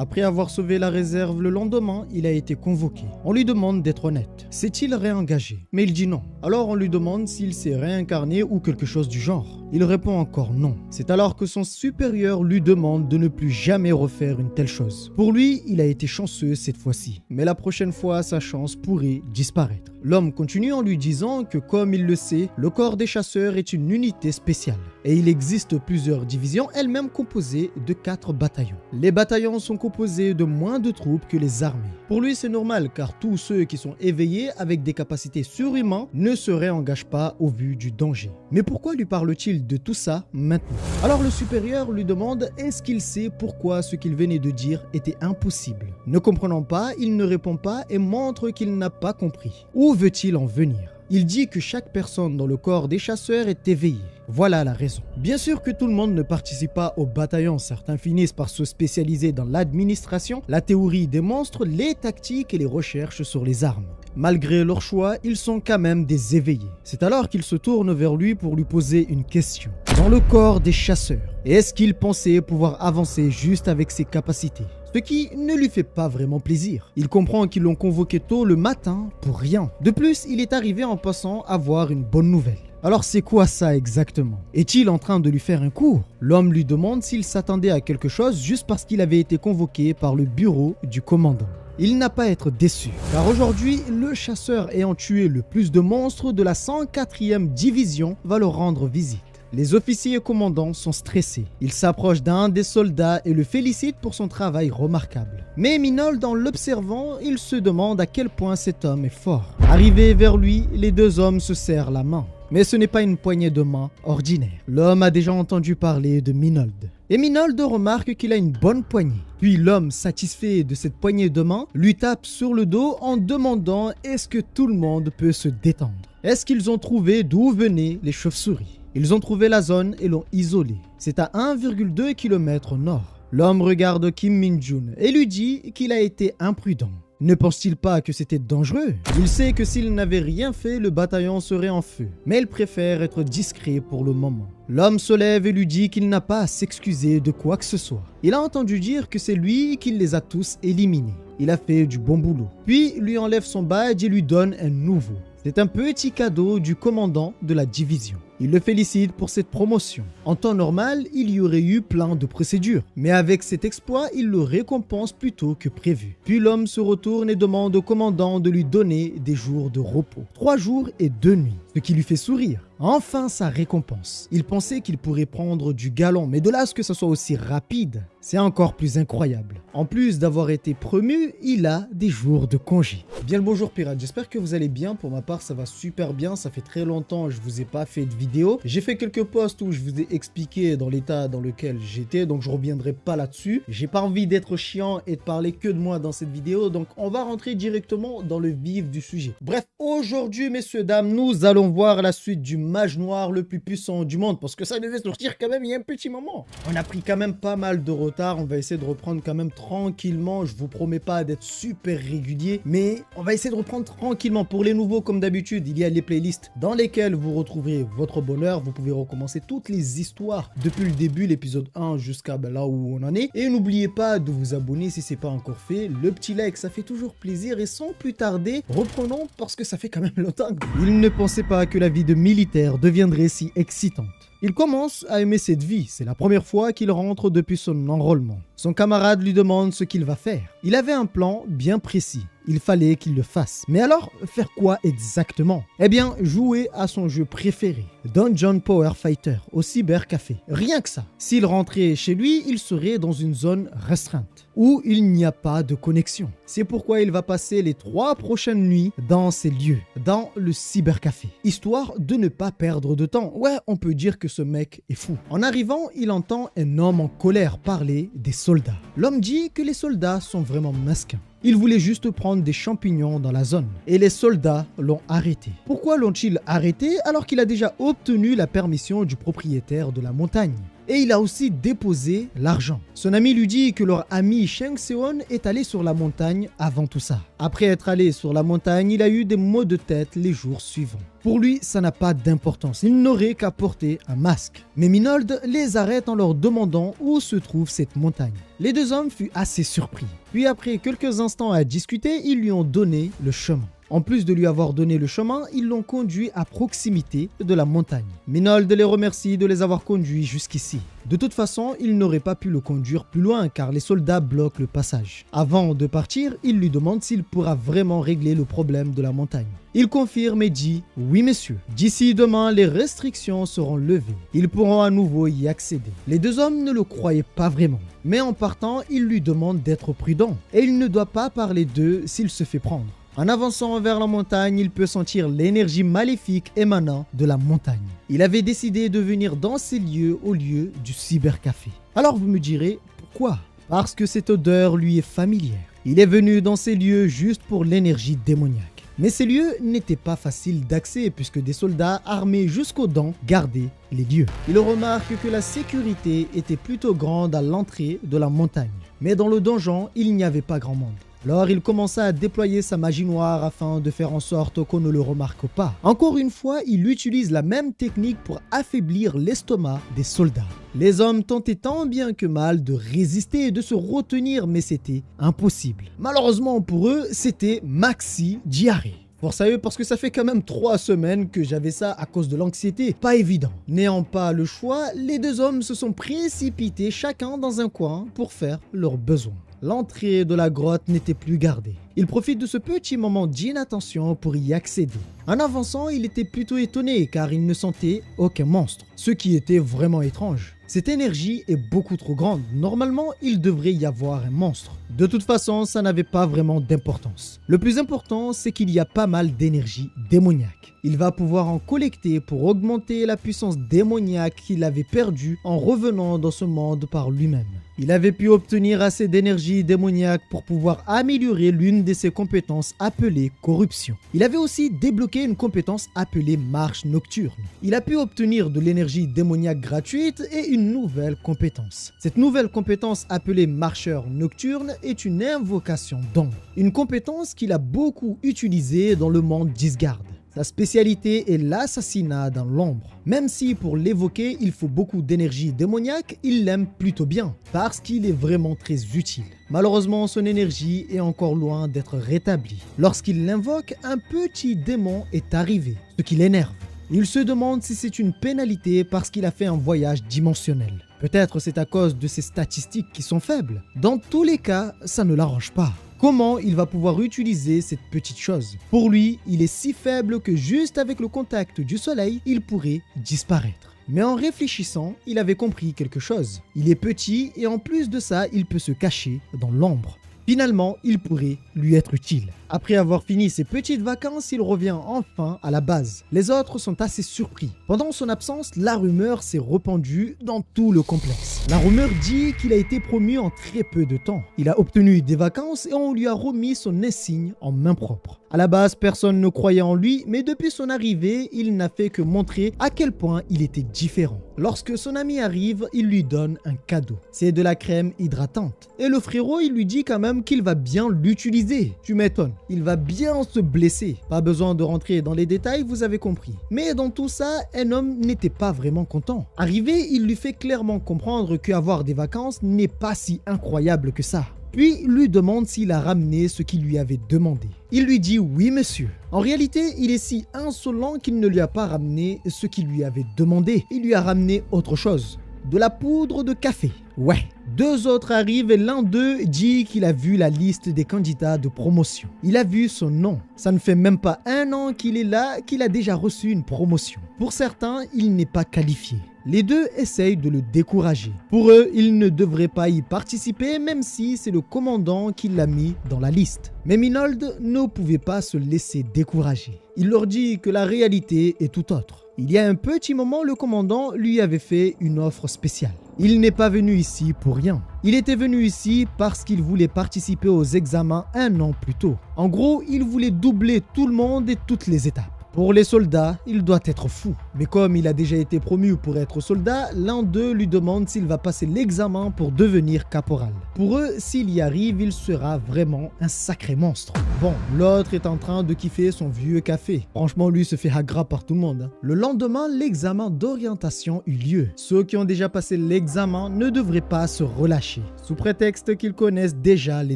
Après avoir sauvé la réserve le lendemain, il a été convoqué. On lui demande d'être honnête. S'est-il réengagé? Mais il dit non. Alors on lui demande s'il s'est réincarné ou quelque chose du genre. Il répond encore non. C'est alors que son supérieur lui demande de ne plus jamais refaire une telle chose. Pour lui, il a été chanceux cette fois-ci. Mais la prochaine fois, sa chance pourrait disparaître. L'homme continue en lui disant que comme il le sait, le corps des chasseurs est une unité spéciale. Et il existe plusieurs divisions, elles-mêmes composées de 4 bataillons. Les bataillons sont composés de moins de troupes que les armées. Pour lui, c'est normal car tous ceux qui sont éveillés avec des capacités surhumaines ne se réengagent pas au vu du danger. Mais pourquoi lui parle-t-il de tout ça maintenant? Alors le supérieur lui demande est-ce qu'il sait pourquoi ce qu'il venait de dire était impossible. Ne comprenant pas, il ne répond pas et montre qu'il n'a pas compris. Où veut-il en venir? Il dit que chaque personne dans le corps des chasseurs est éveillée. Voilà la raison. Bien sûr que tout le monde ne participe pas au bataillon. Certains finissent par se spécialiser dans l'administration, la théorie des monstres, les tactiques et les recherches sur les armes. Malgré leur choix, ils sont quand même des éveillés. C'est alors qu'il se tourne vers lui pour lui poser une question. Dans le corps des chasseurs, est-ce qu'il pensait pouvoir avancer juste avec ses capacités? Ce qui ne lui fait pas vraiment plaisir. Il comprend qu'ils l'ont convoqué tôt le matin pour rien. De plus, il est arrivé en passant à voir une bonne nouvelle. Alors c'est quoi ça exactement? Est-il en train de lui faire un cours? L'homme lui demande s'il s'attendait à quelque chose juste parce qu'il avait été convoqué par le bureau du commandant. Il n'a pas à être déçu, car aujourd'hui, le chasseur ayant tué le plus de monstres de la 104e division va leur rendre visite. Les officiers et commandants sont stressés. Ils s'approchent d'un des soldats et le félicitent pour son travail remarquable. Mais Minold, en l'observant, il se demande à quel point cet homme est fort. Arrivés vers lui, les deux hommes se serrent la main. Mais ce n'est pas une poignée de main ordinaire. L'homme a déjà entendu parler de Minold. Et Minold remarque qu'il a une bonne poignée. Puis l'homme, satisfait de cette poignée de main, lui tape sur le dos en demandant est-ce que tout le monde peut se détendre? Est-ce qu'ils ont trouvé d'où venaient les chauves-souris? Ils ont trouvé la zone et l'ont isolée. C'est à 1,2 km au nord. L'homme regarde Kim Min-jun et lui dit qu'il a été imprudent. Ne pense-t-il pas que c'était dangereux? Il sait que s'il n'avait rien fait, le bataillon serait en feu. Mais il préfère être discret pour le moment. L'homme se lève et lui dit qu'il n'a pas à s'excuser de quoi que ce soit. Il a entendu dire que c'est lui qui les a tous éliminés. Il a fait du bon boulot. Puis lui enlève son badge et lui donne un nouveau. C'est un petit cadeau du commandant de la division. Il le félicite pour cette promotion. En temps normal, il y aurait eu plein de procédures. Mais avec cet exploit, il le récompense plus tôt que prévu. Puis l'homme se retourne et demande au commandant de lui donner des jours de repos. 3 jours et 2 nuits. Ce qui lui fait sourire. Enfin sa récompense. Il pensait qu'il pourrait prendre du galon, mais de là à ce que ça soit aussi rapide, c'est encore plus incroyable. En plus d'avoir été promu, il a des jours de congé. Bien le bonjour pirates, j'espère que vous allez bien. Pour ma part, ça va super bien. Ça fait très longtemps que je vous ai pas fait de vidéo. J'ai fait quelques posts où je vous ai expliqué dans l'état dans lequel j'étais, donc je reviendrai pas là-dessus. J'ai pas envie d'être chiant et de parler que de moi dans cette vidéo, donc on va rentrer directement dans le vif du sujet. Bref, aujourd'hui, messieurs, dames, nous allons voir la suite du mage noir le plus puissant du monde, parce que ça devait sortir quand même il y a un petit moment. On a pris quand même pas mal de retard, on va essayer de reprendre quand même tranquillement. Je vous promets pas d'être super régulier, mais on va essayer de reprendre tranquillement. Pour les nouveaux, comme d'habitude, il y a les playlists dans lesquelles vous retrouverez votre bonheur. Vous pouvez recommencer toutes les histoires depuis le début, l'épisode 1 jusqu'à là où on en est. Et n'oubliez pas de vous abonner si c'est pas encore fait. Le petit like, ça fait toujours plaisir. Et sans plus tarder, reprenons parce que ça fait quand même longtemps. Il ne pensait pas que la vie de militaire deviendrait si excitante. Il commence à aimer cette vie, c'est la première fois qu'il rentre depuis son enrôlement. Son camarade lui demande ce qu'il va faire. Il avait un plan bien précis, il fallait qu'il le fasse. Mais alors, faire quoi exactement? Eh bien, jouer à son jeu préféré, Dungeon Power Fighter, au cybercafé. Rien que ça. S'il rentrait chez lui, il serait dans une zone restreinte, où il n'y a pas de connexion. C'est pourquoi il va passer les 3 prochaines nuits dans ces lieux, dans le cybercafé, histoire de ne pas perdre de temps. Ouais, on peut dire que ce mec est fou. En arrivant, il entend un homme en colère parler des soldats. L'homme dit que les soldats sont vraiment mesquins. Il voulait juste prendre des champignons dans la zone. Et les soldats l'ont arrêté. Pourquoi l'ont-ils arrêté alors qu'il a déjà obtenu la permission du propriétaire de la montagne? Et il a aussi déposé l'argent. Son ami lui dit que leur ami Sheng Seon est allé sur la montagne avant tout ça. Après être allé sur la montagne, il a eu des maux de tête les jours suivants. Pour lui, ça n'a pas d'importance. Il n'aurait qu'à porter un masque. Mais Minold les arrête en leur demandant où se trouve cette montagne. Les deux hommes furent assez surpris. Puis après quelques instants à discuter, ils lui ont donné le chemin. En plus de lui avoir donné le chemin, ils l'ont conduit à proximité de la montagne. Minold les remercie de les avoir conduits jusqu'ici. De toute façon, il n'aurait pas pu le conduire plus loin car les soldats bloquent le passage. Avant de partir, il lui demande s'il pourra vraiment régler le problème de la montagne. Il confirme et dit « Oui messieurs, d'ici demain, les restrictions seront levées. Ils pourront à nouveau y accéder. » Les deux hommes ne le croyaient pas vraiment. Mais en partant, il lui demande d'être prudent et il ne doit pas parler d'eux s'il se fait prendre. En avançant vers la montagne, il peut sentir l'énergie maléfique émanant de la montagne. Il avait décidé de venir dans ces lieux au lieu du cybercafé. Alors vous me direz, pourquoi? Parce que cette odeur lui est familière. Il est venu dans ces lieux juste pour l'énergie démoniaque. Mais ces lieux n'étaient pas faciles d'accès puisque des soldats armés jusqu'aux dents gardaient les lieux. Il remarque que la sécurité était plutôt grande à l'entrée de la montagne. Mais dans le donjon, il n'y avait pas grand monde. Alors il commença à déployer sa magie noire afin de faire en sorte qu'on ne le remarque pas. Encore une fois, il utilise la même technique pour affaiblir l'estomac des soldats. Les hommes tentaient tant bien que mal de résister et de se retenir, mais c'était impossible. Malheureusement pour eux, c'était maxi diarrhée. Force à eux parce que ça fait quand même 3 semaines que j'avais ça à cause de l'anxiété. Pas évident. N'ayant pas le choix, les deux hommes se sont précipités chacun dans un coin pour faire leurs besoins. L'entrée de la grotte n'était plus gardée. Il profite de ce petit moment d'inattention pour y accéder. En avançant, il était plutôt étonné car il ne sentait aucun monstre, ce qui était vraiment étrange. Cette énergie est beaucoup trop grande. Normalement, il devrait y avoir un monstre. De toute façon, ça n'avait pas vraiment d'importance. Le plus important, c'est qu'il y a pas mal d'énergie démoniaque. Il va pouvoir en collecter pour augmenter la puissance démoniaque qu'il avait perdue en revenant dans ce monde par lui-même. Il avait pu obtenir assez d'énergie démoniaque pour pouvoir améliorer l'une de ses compétences appelée corruption. Il avait aussi débloqué une compétence appelée marche nocturne. Il a pu obtenir de l'énergie démoniaque gratuite et une nouvelle compétence. Cette nouvelle compétence appelée marcheur nocturne est une invocation d'ombre. Une compétence qu'il a beaucoup utilisée dans le monde d'Isgard. Sa spécialité est l'assassinat dans l'ombre. Même si pour l'évoquer, il faut beaucoup d'énergie démoniaque, il l'aime plutôt bien, parce qu'il est vraiment très utile. Malheureusement, son énergie est encore loin d'être rétablie. Lorsqu'il l'invoque, un petit démon est arrivé, ce qui l'énerve. Il se demande si c'est une pénalité parce qu'il a fait un voyage dimensionnel. Peut-être c'est à cause de ses statistiques qui sont faibles. Dans tous les cas, ça ne l'arrange pas. Comment il va pouvoir utiliser cette petite chose? Pour lui, il est si faible que juste avec le contact du soleil, il pourrait disparaître. Mais en réfléchissant, il avait compris quelque chose. Il est petit et en plus de ça, il peut se cacher dans l'ombre. Finalement, il pourrait lui être utile. Après avoir fini ses petites vacances, il revient enfin à la base. Les autres sont assez surpris. Pendant son absence, la rumeur s'est répandue dans tout le complexe. La rumeur dit qu'il a été promu en très peu de temps. Il a obtenu des vacances et on lui a remis son insigne en main propre. À la base, personne ne croyait en lui, mais depuis son arrivée, il n'a fait que montrer à quel point il était différent. Lorsque son ami arrive, il lui donne un cadeau. C'est de la crème hydratante. Et le frérot, il lui dit quand même qu'il va bien l'utiliser. Tu m'étonnes. Il va bien se blesser. Pas besoin de rentrer dans les détails, vous avez compris. Mais dans tout ça, un homme n'était pas vraiment content. Arrivé, il lui fait clairement comprendre qu'avoir des vacances n'est pas si incroyable que ça. Puis il lui demande s'il a ramené ce qu'il lui avait demandé. Il lui dit oui monsieur. En réalité, il est si insolent qu'il ne lui a pas ramené ce qu'il lui avait demandé. Il lui a ramené autre chose. De la poudre de café. Ouais. 2 autres arrivent et l'un d'eux dit qu'il a vu la liste des candidats de promotion. Il a vu son nom. Ça ne fait même pas 1 an qu'il est là qu'il a déjà reçu une promotion. Pour certains, il n'est pas qualifié. Les deux essayent de le décourager. Pour eux, il ne devrait pas y participer même si c'est le commandant qui l'a mis dans la liste. Mais Minold ne pouvait pas se laisser décourager. Il leur dit que la réalité est tout autre. Il y a un petit moment, le commandant lui avait fait une offre spéciale. Il n'est pas venu ici pour rien. Il était venu ici parce qu'il voulait participer aux examens 1 an plus tôt. En gros, il voulait doubler tout le monde et toutes les étapes. Pour les soldats, il doit être fou. Mais comme il a déjà été promu pour être soldat, l'un d'eux lui demande s'il va passer l'examen pour devenir caporal. Pour eux, s'il y arrive, il sera vraiment un sacré monstre. Bon, l'autre est en train de kiffer son vieux café. Franchement, lui se fait hagra par tout le monde, hein. Le lendemain, l'examen d'orientation eut lieu. Ceux qui ont déjà passé l'examen ne devraient pas se relâcher, sous prétexte qu'ils connaissent déjà les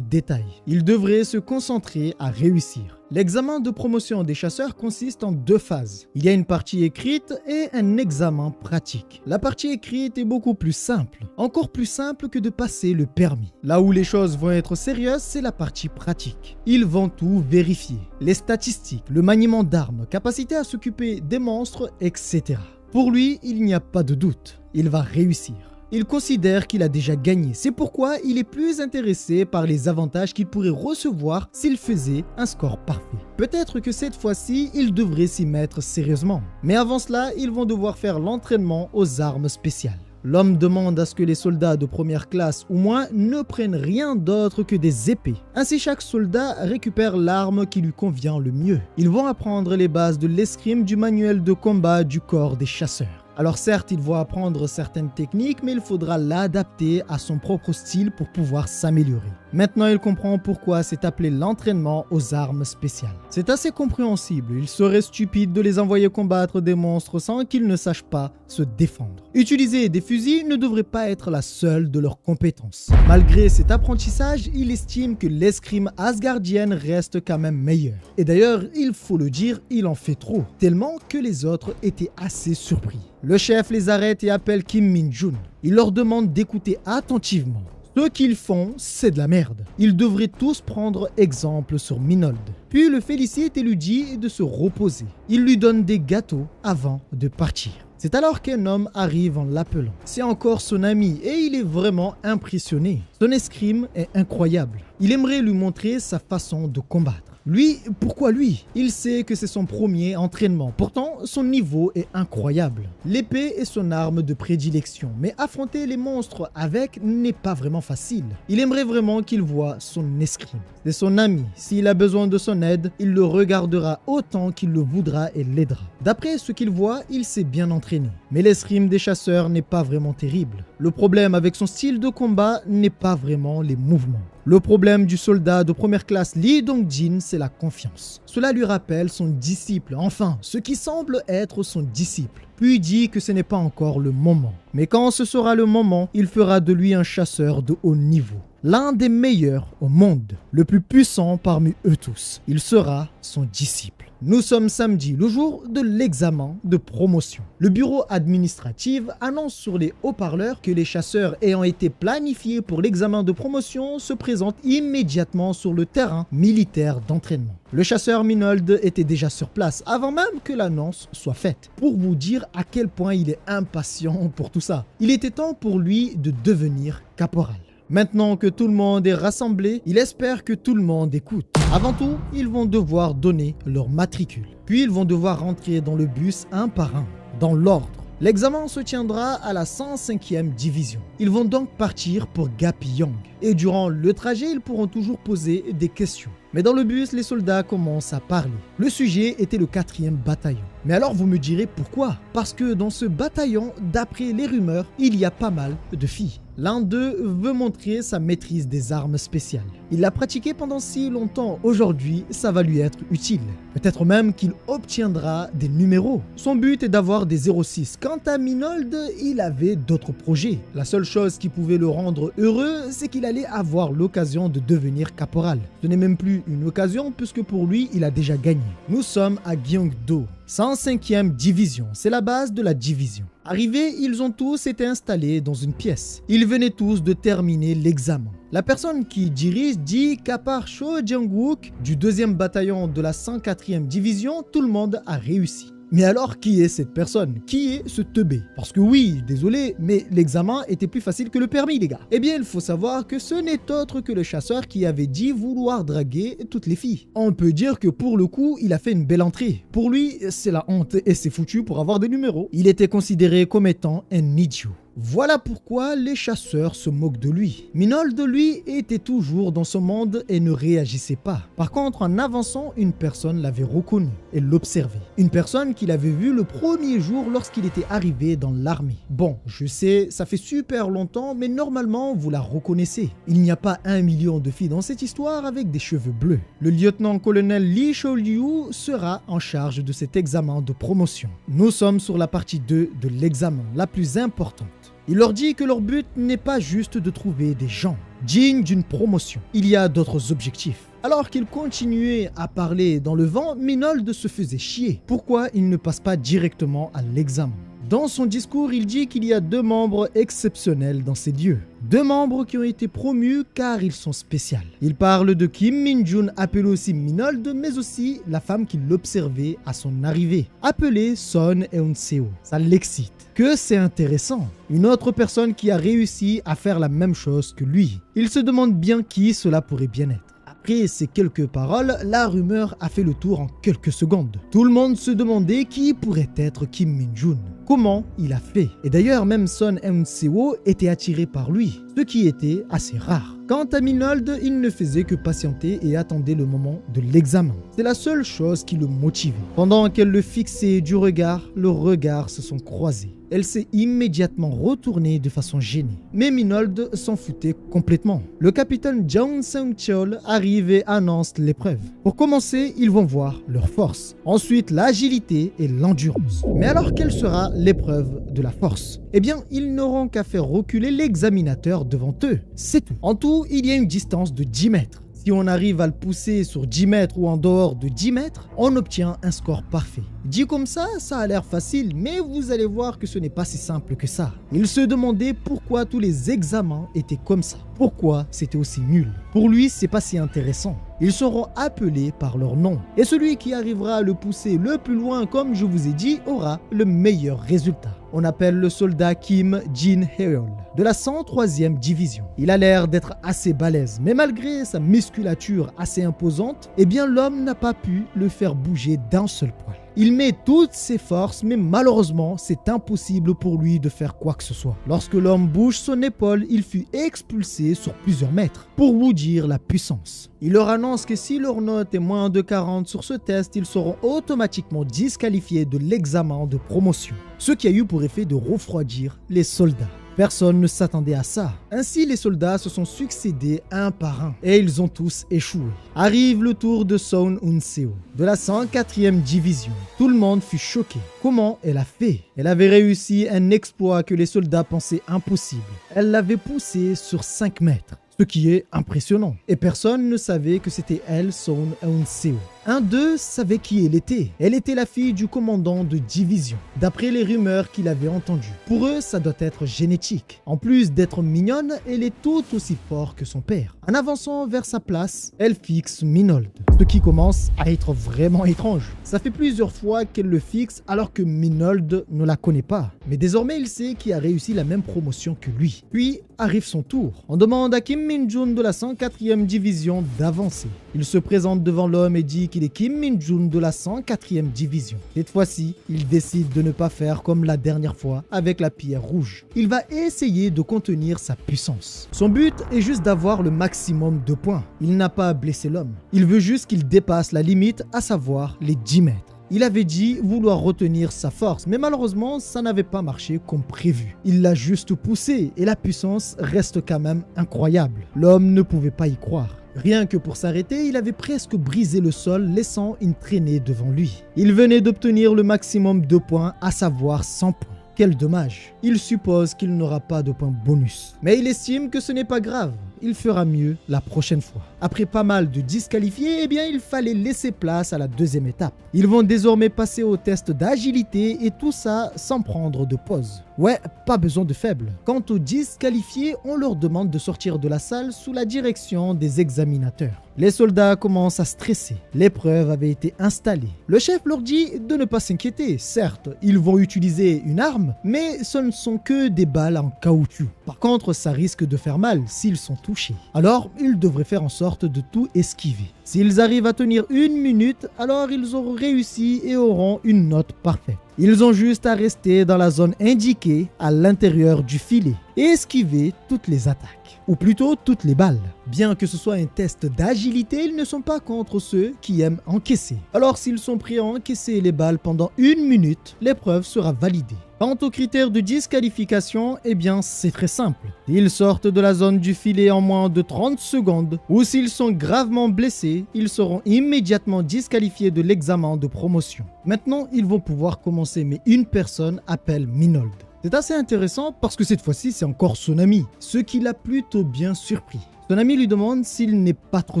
détails. Ils devraient se concentrer à réussir. L'examen de promotion des chasseurs consiste en 2 phases. Il y a une partie écrite et un examen pratique. La partie écrite est beaucoup plus simple, encore plus simple que de passer le permis. Là où les choses vont être sérieuses, c'est la partie pratique. Ils vont tout vérifier, les statistiques, le maniement d'armes, capacité à s'occuper des monstres, etc. Pour lui, il n'y a pas de doute, il va réussir. Il considère qu'il a déjà gagné. C'est pourquoi il est plus intéressé par les avantages qu'il pourrait recevoir s'il faisait un score parfait. Peut-être que cette fois-ci, il devrait s'y mettre sérieusement. Mais avant cela, ils vont devoir faire l'entraînement aux armes spéciales. L'homme demande à ce que les soldats de première classe ou moins ne prennent rien d'autre que des épées. Ainsi, chaque soldat récupère l'arme qui lui convient le mieux. Ils vont apprendre les bases de l'escrime du manuel de combat du corps des chasseurs. Alors certes, il va apprendre certaines techniques, mais il faudra l'adapter à son propre style pour pouvoir s'améliorer. Maintenant, il comprend pourquoi c'est appelé l'entraînement aux armes spéciales. C'est assez compréhensible, il serait stupide de les envoyer combattre des monstres sans qu'ils ne sachent pas se défendre. Utiliser des fusils ne devrait pas être la seule de leurs compétences. Malgré cet apprentissage, il estime que l'escrime asgardienne reste quand même meilleure. Et d'ailleurs, il faut le dire, il en fait trop, tellement que les autres étaient assez surpris. Le chef les arrête et appelle Kim Min-jun. Il leur demande d'écouter attentivement. Ce qu'ils font, c'est de la merde. Ils devraient tous prendre exemple sur Minold. Puis le félicite et lui dit de se reposer. Il lui donne des gâteaux avant de partir. C'est alors qu'un homme arrive en l'appelant. C'est encore son ami et il est vraiment impressionné. Son escrime est incroyable. Il aimerait lui montrer sa façon de combattre. Lui, pourquoi lui? Il sait que c'est son premier entraînement. Pourtant, son niveau est incroyable. L'épée est son arme de prédilection, mais affronter les monstres avec n'est pas vraiment facile. Il aimerait vraiment qu'il voie son escrime. C'est son ami. S'il a besoin de son aide, il le regardera autant qu'il le voudra et l'aidera. D'après ce qu'il voit, il s'est bien entraîné. Mais l'escrime des chasseurs n'est pas vraiment terrible. Le problème avec son style de combat n'est pas vraiment les mouvements. Le problème du soldat de première classe Lee Dong-jin, c'est la confiance. Cela lui rappelle son disciple, enfin, ce qui semble être son disciple. Puis il dit que ce n'est pas encore le moment. Mais quand ce sera le moment, il fera de lui un chasseur de haut niveau. L'un des meilleurs au monde, le plus puissant parmi eux tous. Il sera son disciple. Nous sommes samedi, le jour de l'examen de promotion. Le bureau administratif annonce sur les haut-parleurs que les chasseurs ayant été planifiés pour l'examen de promotion se présentent immédiatement sur le terrain militaire d'entraînement. Le chasseur Minold était déjà sur place avant même que l'annonce soit faite. Pour vous dire à quel point il est impatient pour tout ça. Il était temps pour lui de devenir caporal. Maintenant que tout le monde est rassemblé, il espère que tout le monde écoute. Avant tout, ils vont devoir donner leur matricule. Puis ils vont devoir rentrer dans le bus un par un, dans l'ordre. L'examen se tiendra à la 105e division. Ils vont donc partir pour Gapyeong. Et durant le trajet, ils pourront toujours poser des questions. Mais dans le bus, les soldats commencent à parler. Le sujet était le 4e bataillon. Mais alors vous me direz pourquoi? Parce que dans ce bataillon, d'après les rumeurs, il y a pas mal de filles. L'un d'eux veut montrer sa maîtrise des armes spéciales. Il l'a pratiqué pendant si longtemps. Aujourd'hui, ça va lui être utile. Peut-être même qu'il obtiendra des numéros. Son but est d'avoir des 06. Quant à Minold, il avait d'autres projets. La seule chose qui pouvait le rendre heureux, c'est qu'il allait avoir l'occasion de devenir caporal. Ce n'est même plus une occasion puisque pour lui, il a déjà gagné. Nous sommes à Gyeongdo, 105e division. C'est la base de la division. Arrivés, ils ont tous été installés dans une pièce. Ils venaient tous de terminer l'examen. La personne qui dirige dit qu'à part Cho Jung-wook du 2e bataillon de la 104e division, tout le monde a réussi. Mais alors, qui est cette personne? Qui est ce teubé? Parce que oui, désolé, mais l'examen était plus facile que le permis, les gars. Eh bien, il faut savoir que ce n'est autre que le chasseur qui avait dit vouloir draguer toutes les filles. On peut dire que pour le coup, il a fait une belle entrée. Pour lui, c'est la honte et c'est foutu pour avoir des numéros. Il était considéré comme étant un idiot. Voilà pourquoi les chasseurs se moquent de lui. Minold, lui, était toujours dans son monde et ne réagissait pas. Par contre, en avançant, une personne l'avait reconnu et l'observait. Une personne qu'il avait vue le premier jour lorsqu'il était arrivé dans l'armée. Bon, je sais, ça fait super longtemps, mais normalement, vous la reconnaissez. Il n'y a pas 1 million de filles dans cette histoire avec des cheveux bleus. Le lieutenant-colonel Li Shou-liu sera en charge de cet examen de promotion. Nous sommes sur la partie 2 de l'examen, la plus importante. Il leur dit que leur but n'est pas juste de trouver des gens dignes d'une promotion. Il y a d'autres objectifs. Alors qu'il continuait à parler dans le vent, Minold se faisait chier. Pourquoi il ne passe pas directement à l'examen? Dans son discours, il dit qu'il y a 2 membres exceptionnels dans ces dieux. 2 membres qui ont été promus car ils sont spéciaux. Il parle de Kim Min-jun, appelé aussi Minold, mais aussi la femme qui l'observait à son arrivée, appelée Son Eun-seo. Ça l'excite. Que c'est intéressant. Une autre personne qui a réussi à faire la même chose que lui. Il se demande bien qui cela pourrait bien être. Après ces quelques paroles, la rumeur a fait le tour en quelques secondes. Tout le monde se demandait qui pourrait être Kim Min-jun. Comment il a fait? Et d'ailleurs, même Son Eun-seo était attiré par lui, ce qui était assez rare. Quant à Minold, il ne faisait que patienter et attendait le moment de l'examen. C'est la seule chose qui le motivait. Pendant qu'elle le fixait du regard, leurs regards se sont croisés. Elle s'est immédiatement retournée de façon gênée. Mais Minold s'en foutait complètement. Le capitaine Jeon Seung-cheol arrive et annonce l'épreuve. Pour commencer, ils vont voir leur force. Ensuite, l'agilité et l'endurance. Mais alors, quelle sera l'épreuve de la force? Eh bien, ils n'auront qu'à faire reculer l'examinateur devant eux. C'est tout. En tout, il y a une distance de 10 mètres. Si on arrive à le pousser sur 10 mètres ou en dehors de 10 mètres, on obtient un score parfait. Dit comme ça a l'air facile, mais vous allez voir que ce n'est pas si simple que ça. Il se demandait pourquoi tous les examens étaient comme ça. Pourquoi c'était aussi nul. Pour lui, c'est pas si intéressant. Ils seront appelés par leur nom. Et celui qui arrivera à le pousser le plus loin, comme je vous ai dit, aura le meilleur résultat. On appelle le soldat Kim Jin-heol de la 103e division. Il a l'air d'être assez balèze, mais malgré sa musculature assez imposante, eh bien l'homme n'a pas pu le faire bouger d'un seul poil. Il met toutes ses forces, mais malheureusement, c'est impossible pour lui de faire quoi que ce soit. Lorsque l'homme bouge son épaule, il fut expulsé sur plusieurs mètres, pour vous dire la puissance. Il leur annonce que si leur note est moins de 40 sur ce test, ils seront automatiquement disqualifiés de l'examen de promotion. Ce qui a eu pour effet de refroidir les soldats. Personne ne s'attendait à ça. Ainsi, les soldats se sont succédés un par un et ils ont tous échoué. Arrive le tour de Son Eun-seo de la 104e division. Tout le monde fut choqué. Comment elle a fait? Elle avait réussi un exploit que les soldats pensaient impossible. Elle l'avait poussé sur 5 mètres. Ce qui est impressionnant. Et personne ne savait que c'était elle, Son Eun-seo. Un d'eux savait qui elle était. Elle était la fille du commandant de division, d'après les rumeurs qu'il avait entendues. Pour eux, ça doit être génétique. En plus d'être mignonne, elle est tout aussi forte que son père. En avançant vers sa place, elle fixe Minold, ce qui commence à être vraiment étrange. Ça fait plusieurs fois qu'elle le fixe alors que Minold ne la connaît pas. Mais désormais, il sait qu'il a réussi la même promotion que lui. Puis arrive son tour. On demande à Kim Min-jun de la 104e division d'avancer. Il se présente devant l'homme et dit qu'il est Kim Min-jun de la 104e division. Cette fois-ci, il décide de ne pas faire comme la dernière fois avec la pierre rouge. Il va essayer de contenir sa puissance. Son but est juste d'avoir le maximum de points. Il n'a pas blessé l'homme. Il veut juste qu'il dépasse la limite, à savoir les 10 mètres. Il avait dit vouloir retenir sa force, mais malheureusement, ça n'avait pas marché comme prévu. Il l'a juste poussé et la puissance reste quand même incroyable. L'homme ne pouvait pas y croire. Rien que pour s'arrêter, il avait presque brisé le sol, laissant une traînée devant lui. Il venait d'obtenir le maximum de points, à savoir 100 points. Quel dommage. Il suppose qu'il n'aura pas de points bonus. Mais il estime que ce n'est pas grave. Il fera mieux la prochaine fois. Après pas mal de disqualifiés, eh bien il fallait laisser place à la deuxième étape. Ils vont désormais passer au test d'agilité et tout ça sans prendre de pause. Ouais, pas besoin de faible. Quant aux disqualifiés, on leur demande de sortir de la salle sous la direction des examinateurs. Les soldats commencent à stresser. L'épreuve avait été installée. Le chef leur dit de ne pas s'inquiéter. Certes, ils vont utiliser une arme, mais ce ne sont que des balles en caoutchouc. Par contre, ça risque de faire mal s'ils sont touchés. toucher. Alors, ils devraient faire en sorte de tout esquiver. S'ils arrivent à tenir 1 minute, alors ils auront réussi et auront une note parfaite. Ils ont juste à rester dans la zone indiquée à l'intérieur du filet et esquiver toutes les attaques, ou plutôt toutes les balles. Bien que ce soit un test d'agilité, ils ne sont pas contre ceux qui aiment encaisser. Alors s'ils sont prêts à encaisser les balles pendant 1 minute, l'épreuve sera validée. Quant aux critères de disqualification, eh bien c'est très simple. S'ils sortent de la zone du filet en moins de 30 secondes ou s'ils sont gravement blessés, ils seront immédiatement disqualifiés de l'examen de promotion. Maintenant, ils vont pouvoir commencer, mais une personne appelle Minold. C'est assez intéressant parce que cette fois-ci, c'est encore son ami, ce qui l'a plutôt bien surpris. Son ami lui demande s'il n'est pas trop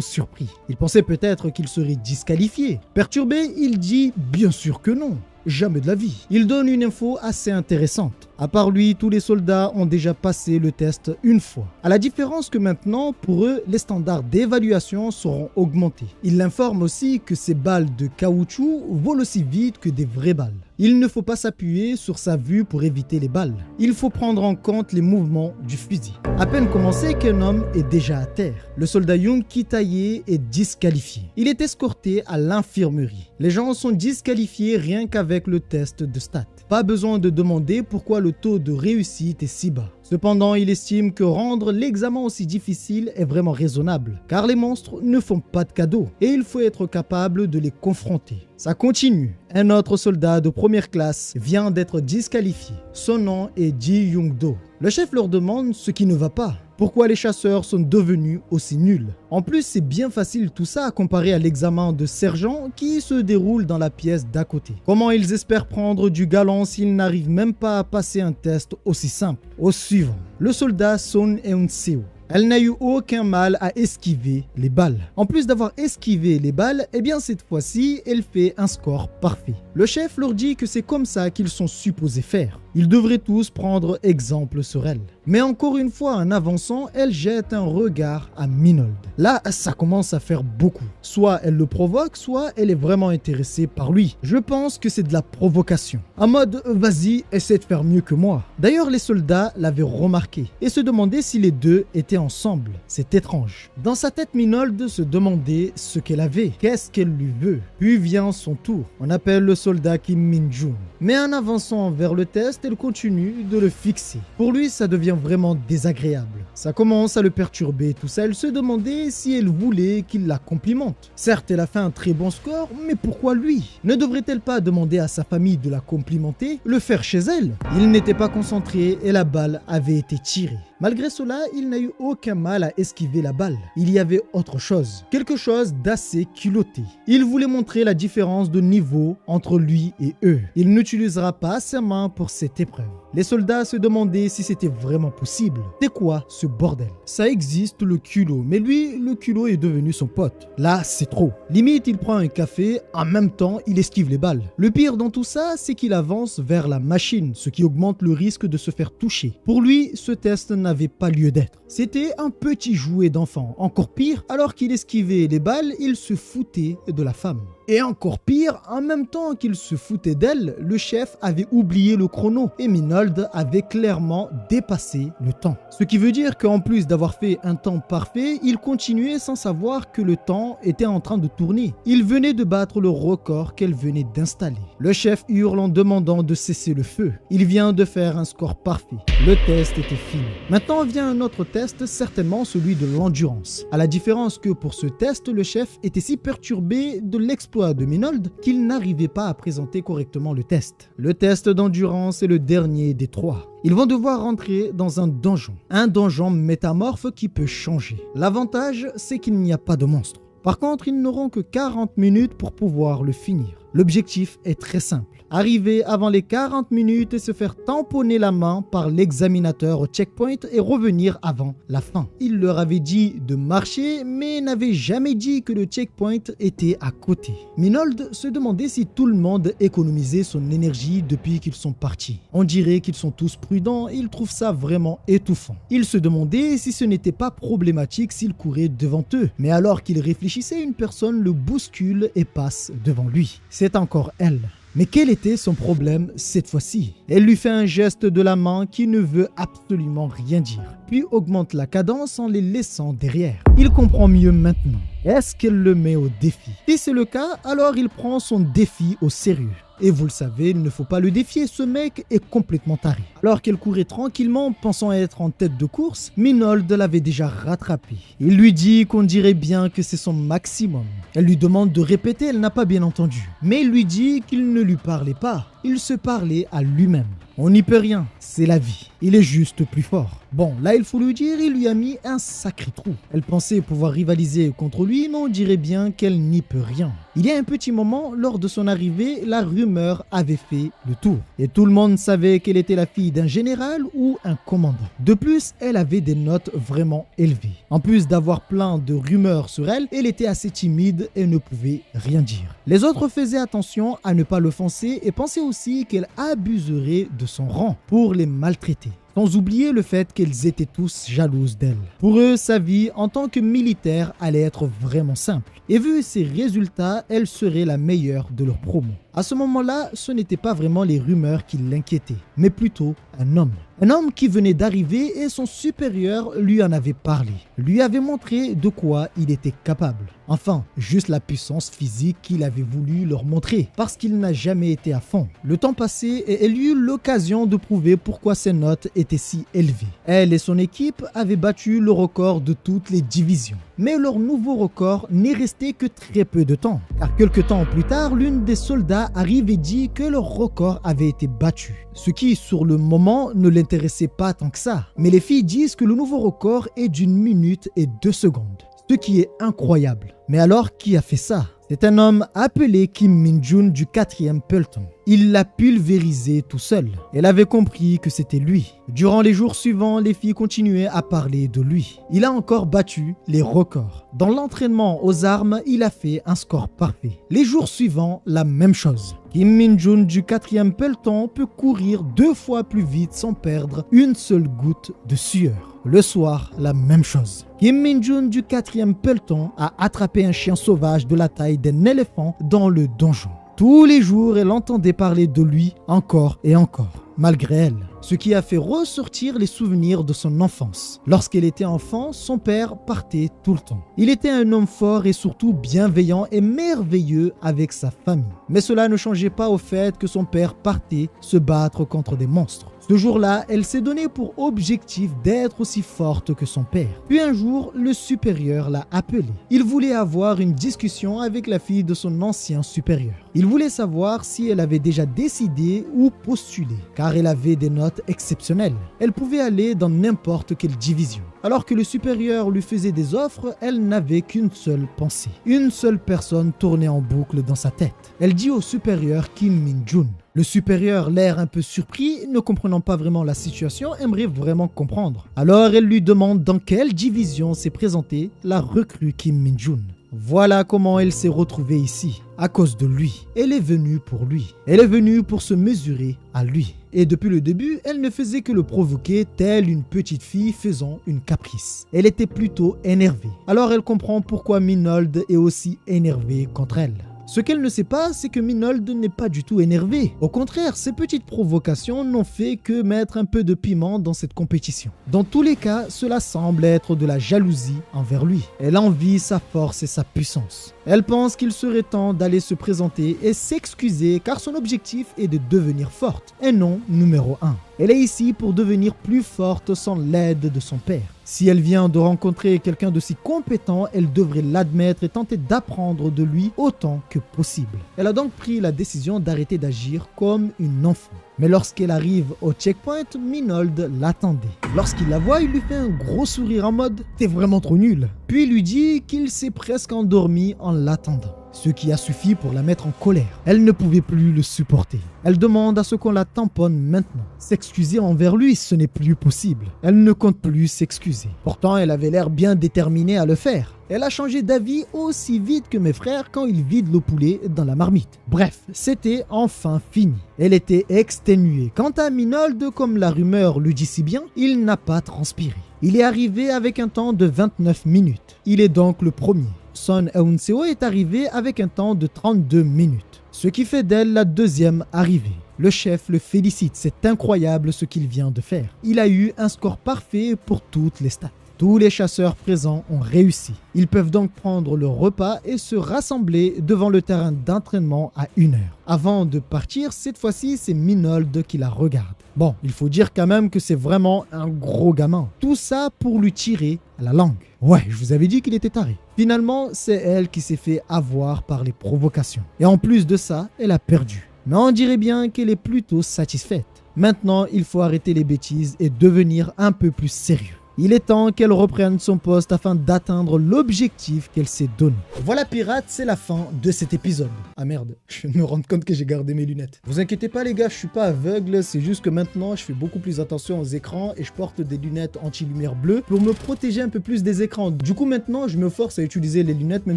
surpris. Il pensait peut-être qu'il serait disqualifié. Perturbé, il dit bien sûr que non. Jamais de la vie. Il donne une info assez intéressante. À part lui, tous les soldats ont déjà passé le test une fois. À la différence que maintenant, pour eux, les standards d'évaluation seront augmentés. Il informe aussi que ces balles de caoutchouc volent aussi vite que des vraies balles. Il ne faut pas s'appuyer sur sa vue pour éviter les balles. Il faut prendre en compte les mouvements du fusil. À peine commencé qu'un homme est déjà à terre. Le soldat Young Kitaye est disqualifié. Il est escorté à l'infirmerie. Les gens sont disqualifiés rien qu'avec le test de stats. Pas besoin de demander pourquoi le taux de réussite est si bas. Cependant, il estime que rendre l'examen aussi difficile est vraiment raisonnable, car les monstres ne font pas de cadeaux et il faut être capable de les confronter. Ça continue. Un autre soldat de première classe vient d'être disqualifié. Son nom est Ji Young-do. Le chef leur demande ce qui ne va pas. Pourquoi les chasseurs sont devenus aussi nuls? En plus, c'est bien facile tout ça à comparer à l'examen de sergent qui se déroule dans la pièce d'à côté. Comment ils espèrent prendre du galon s'ils n'arrivent même pas à passer un test aussi simple? Au suivant, le soldat Son Eun-seo. Elle n'a eu aucun mal à esquiver les balles. En plus d'avoir esquivé les balles, eh bien cette fois-ci, elle fait un score parfait. Le chef leur dit que c'est comme ça qu'ils sont supposés faire. Ils devraient tous prendre exemple sur elle. Mais encore une fois, en avançant, elle jette un regard à Minold. Là, ça commence à faire beaucoup. Soit elle le provoque, soit elle est vraiment intéressée par lui. Je pense que c'est de la provocation. En mode, vas-y, essaie de faire mieux que moi. D'ailleurs, les soldats l'avaient remarqué et se demandaient si les deux étaient ensemble. C'est étrange. Dans sa tête, Minold se demandait ce qu'elle avait. Qu'est-ce qu'elle lui veut? Puis vient son tour. On appelle le soldat Kim Min-jung. Mais en avançant vers le test, elle continue de le fixer. Pour lui, ça devient vraiment désagréable. Ça commence à le perturber, tout ça. Elle se demandait si elle voulait qu'il la complimente. Certes, elle a fait un très bon score, mais pourquoi lui? Ne devrait-elle pas demander à sa famille de la complimenter, le faire chez elle? Il n'était pas concentré et la balle avait été tirée. Malgré cela, il n'a eu aucun mal à esquiver la balle. Il y avait autre chose, quelque chose d'assez culotté. Il voulait montrer la différence de niveau entre lui et eux. Il n'utilisera pas ses mains pour cette épreuve. Les soldats se demandaient si c'était vraiment possible. C'est quoi ce bordel? Ça existe le culot, mais lui, le culot est devenu son pote. Là, c'est trop. Limite, il prend un café, en même temps, il esquive les balles. Le pire dans tout ça, c'est qu'il avance vers la machine, ce qui augmente le risque de se faire toucher. Pour lui, ce test n'avait pas lieu d'être. C'était un petit jouet d'enfant. Encore pire, alors qu'il esquivait les balles, il se foutait de la femme. Et encore pire, en même temps qu'il se foutait d'elle, le chef avait oublié le chrono et Minold avait clairement dépassé le temps. Ce qui veut dire qu'en plus d'avoir fait un temps parfait, il continuait sans savoir que le temps était en train de tourner. Il venait de battre le record qu'elle venait d'installer. Le chef hurle en demandant de cesser le feu. Il vient de faire un score parfait. Le test était fini. Maintenant vient un autre test, certainement celui de l'endurance. À la différence que pour ce test, le chef était si perturbé de l'exploit de Minold qu'il n'arrivait pas à présenter correctement le test. Le test d'endurance est le dernier des 3. Ils vont devoir rentrer dans un donjon métamorphe qui peut changer. L'avantage, c'est qu'il n'y a pas de monstre. Par contre, ils n'auront que 40 minutes pour pouvoir le finir. L'objectif est très simple. Arriver avant les 40 minutes et se faire tamponner la main par l'examinateur au checkpoint et revenir avant la fin. Il leur avait dit de marcher, mais n'avait jamais dit que le checkpoint était à côté. Minold se demandait si tout le monde économisait son énergie depuis qu'ils sont partis. On dirait qu'ils sont tous prudents et il trouve ça vraiment étouffant. Il se demandait si ce n'était pas problématique s'il courait devant eux. Mais alors qu'il réfléchissait, une personne le bouscule et passe devant lui. C'est encore elle. Mais quel était son problème cette fois-ci? Elle lui fait un geste de la main qui ne veut absolument rien dire, puis augmente la cadence en les laissant derrière. Il comprend mieux maintenant. Est-ce qu'elle le met au défi? Si c'est le cas, alors il prend son défi au sérieux. Et vous le savez, il ne faut pas le défier, ce mec est complètement taré. Alors qu'elle courait tranquillement, pensant être en tête de course, Minold l'avait déjà rattrapé. Il lui dit qu'on dirait bien que c'est son maximum. Elle lui demande de répéter, elle n'a pas bien entendu. Mais il lui dit qu'il ne lui parlait pas, il se parlait à lui-même. On n'y peut rien, c'est la vie. Il est juste plus fort. Bon, là il faut lui dire, il lui a mis un sacré trou. Elle pensait pouvoir rivaliser contre lui, mais on dirait bien qu'elle n'y peut rien. Il y a un petit moment, lors de son arrivée, la rumeur avait fait le tour. Et tout le monde savait qu'elle était la fille d'un général ou un commandant. De plus, elle avait des notes vraiment élevées. En plus d'avoir plein de rumeurs sur elle, elle était assez timide et ne pouvait rien dire. Les autres faisaient attention à ne pas l'offenser et pensaient aussi qu'elle abuserait de son rang pour les maltraiter. Sans oublier le fait qu'elles étaient tous jalouses d'elle. Pour eux, sa vie en tant que militaire allait être vraiment simple. Et vu ses résultats, elle serait la meilleure de leur promo. À ce moment-là, ce n'étaient pas vraiment les rumeurs qui l'inquiétaient, mais plutôt un homme. Un homme qui venait d'arriver et son supérieur lui en avait parlé, lui avait montré de quoi il était capable. Enfin, juste la puissance physique qu'il avait voulu leur montrer, parce qu'il n'a jamais été à fond. Le temps passé et elle eut l'occasion de prouver pourquoi ses notes étaient si élevées. Elle et son équipe avaient battu le record de toutes les divisions. Mais leur nouveau record n'est resté que très peu de temps, car quelques temps plus tard, l'une des soldats arrive et dit que leur record avait été battu. Ce qui, sur le moment, ne l'intéressait pas tant que ça. Mais les filles disent que le nouveau record est d'1 minute et 2 secondes. Ce qui est incroyable. Mais alors, qui a fait ça? C'est un homme appelé Kim Min-jun du 4e peloton. Il l'a pulvérisé tout seul. Elle avait compris que c'était lui. Durant les jours suivants, les filles continuaient à parler de lui. Il a encore battu les records. Dans l'entraînement aux armes, il a fait un score parfait. Les jours suivants, la même chose. Kim Min-jun du 4e peloton peut courir 2 fois plus vite sans perdre une seule goutte de sueur. Le soir, la même chose. Kim Min-jun du 4e peloton a attrapé un chien sauvage de la taille d'un éléphant dans le donjon. Tous les jours, elle entendait parler de lui encore et encore, malgré elle. Ce qui a fait ressortir les souvenirs de son enfance. Lorsqu'elle était enfant, son père partait tout le temps. Il était un homme fort et surtout bienveillant et merveilleux avec sa famille. Mais cela ne changeait pas au fait que son père partait se battre contre des monstres. Ce jour-là, elle s'est donné pour objectif d'être aussi forte que son père. Puis un jour, le supérieur l'a appelée. Il voulait avoir une discussion avec la fille de son ancien supérieur. Il voulait savoir si elle avait déjà décidé ou postulé, car elle avait des notes exceptionnelles. Elle pouvait aller dans n'importe quelle division. Alors que le supérieur lui faisait des offres, elle n'avait qu'une seule pensée. Une seule personne tournait en boucle dans sa tête. Elle dit au supérieur Kim Min-jun. Le supérieur, l'air un peu surpris, ne comprenant pas vraiment la situation, aimerait vraiment comprendre. Alors elle lui demande dans quelle division s'est présentée la recrue Kim Min-jun. Voilà comment elle s'est retrouvée ici, à cause de lui. Elle est venue pour lui. Elle est venue pour se mesurer à lui. Et depuis le début, elle ne faisait que le provoquer, telle une petite fille faisant une caprice. Elle était plutôt énervée. Alors elle comprend pourquoi Minold est aussi énervé contre elle. Ce qu'elle ne sait pas, c'est que Minold n'est pas du tout énervé. Au contraire, ces petites provocations n'ont fait que mettre un peu de piment dans cette compétition. Dans tous les cas, cela semble être de la jalousie envers lui. Elle envie sa force et sa puissance. Elle pense qu'il serait temps d'aller se présenter et s'excuser car son objectif est de devenir forte et non numéro 1. Elle est ici pour devenir plus forte sans l'aide de son père. Si elle vient de rencontrer quelqu'un de si compétent, elle devrait l'admettre et tenter d'apprendre de lui autant que possible. Elle a donc pris la décision d'arrêter d'agir comme une enfant. Mais lorsqu'elle arrive au checkpoint, Minold l'attendait. Lorsqu'il la voit, il lui fait un gros sourire en mode « T'es vraiment trop nul ». Puis il lui dit qu'il s'est presque endormi en l'attendant. Ce qui a suffi pour la mettre en colère. Elle ne pouvait plus le supporter. Elle demande à ce qu'on la tamponne maintenant. S'excuser envers lui, ce n'est plus possible. Elle ne compte plus s'excuser. Pourtant, elle avait l'air bien déterminée à le faire. Elle a changé d'avis aussi vite que mes frères quand ils vident le poulet dans la marmite. Bref, c'était enfin fini. Elle était exténuée. Quant à Minold, comme la rumeur le dit si bien, il n'a pas transpiré. Il est arrivé avec un temps de 29 minutes. Il est donc le premier. Son Eun-seo est arrivée avec un temps de 32 minutes, ce qui fait d'elle la deuxième arrivée. Le chef le félicite, c'est incroyable ce qu'il vient de faire. Il a eu un score parfait pour toutes les stats. Tous les chasseurs présents ont réussi. Ils peuvent donc prendre leur repas et se rassembler devant le terrain d'entraînement à 1h. Avant de partir, cette fois-ci, c'est Minold qui la regarde. Bon, il faut dire quand même que c'est vraiment un gros gamin. Tout ça pour lui tirer à la langue. Ouais, je vous avais dit qu'il était taré. Finalement, c'est elle qui s'est fait avoir par les provocations. Et en plus de ça, elle a perdu. Mais on dirait bien qu'elle est plutôt satisfaite. Maintenant, il faut arrêter les bêtises et devenir un peu plus sérieux. Il est temps qu'elle reprenne son poste afin d'atteindre l'objectif qu'elle s'est donné. Voilà pirates, c'est la fin de cet épisode. Ah merde, je me rends compte que j'ai gardé mes lunettes. Vous inquiétez pas les gars, je suis pas aveugle, c'est juste que maintenant je fais beaucoup plus attention aux écrans et je porte des lunettes anti-lumière bleue pour me protéger un peu plus des écrans. Du coup maintenant je me force à utiliser les lunettes même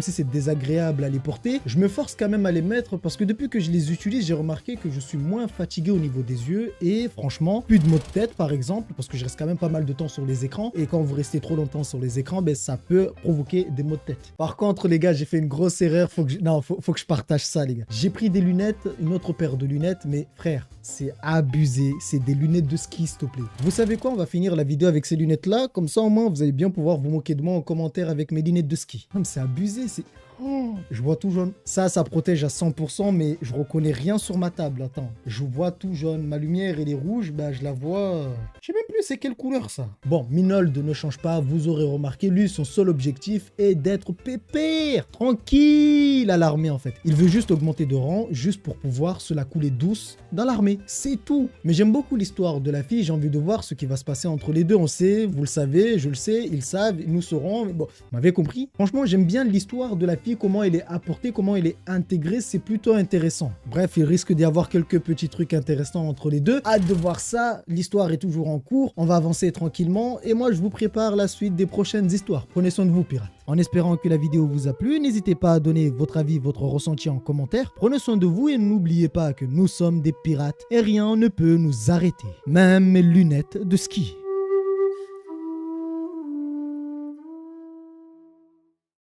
si c'est désagréable à les porter. Je me force quand même à les mettre parce que depuis que je les utilise, j'ai remarqué que je suis moins fatigué au niveau des yeux et franchement, plus de maux de tête par exemple parce que je reste quand même pas mal de temps sur les écrans. Et quand vous restez trop longtemps sur les écrans, ben, ça peut provoquer des maux de tête. Par contre, les gars, j'ai fait une grosse erreur. Faut que je partage ça, les gars. J'ai pris des lunettes, une autre paire de lunettes, mais frère, c'est abusé. C'est des lunettes de ski, s'il te plaît. Vous savez quoi? On va finir la vidéo avec ces lunettes-là. Comme ça, au moins, vous allez bien pouvoir vous moquer de moi en commentaire avec mes lunettes de ski. Non, mais c'est abusé, c'est... Oh, je vois tout jaune. Ça protège à 100%, mais je reconnais rien sur ma table. Attends, je vois tout jaune. Ma lumière, elle est rouge, bah je la vois... Je sais même plus c'est quelle couleur ça. Bon, Minold ne change pas, vous aurez remarqué, lui, son seul objectif est d'être pépère, tranquille à l'armée en fait. Il veut juste augmenter de rang, juste pour pouvoir se la couler douce dans l'armée. C'est tout. Mais j'aime beaucoup l'histoire de la fille, j'ai envie de voir ce qui va se passer entre les deux. On sait, vous le savez, je le sais, ils savent, nous saurons. Mais bon, vous m'avez compris. Franchement, j'aime bien l'histoire de la fille, comment elle est apportée, comment elle est intégrée, c'est plutôt intéressant. Bref, il risque d'y avoir quelques petits trucs intéressants entre les deux. Hâte de voir ça, l'histoire est toujours en cours, on va avancer tranquillement et moi je vous prépare la suite des prochaines histoires. Prenez soin de vous pirates. En espérant que la vidéo vous a plu, n'hésitez pas à donner votre avis, votre ressenti en commentaire. Prenez soin de vous et n'oubliez pas que nous sommes des pirates et rien ne peut nous arrêter, même mes lunettes de ski.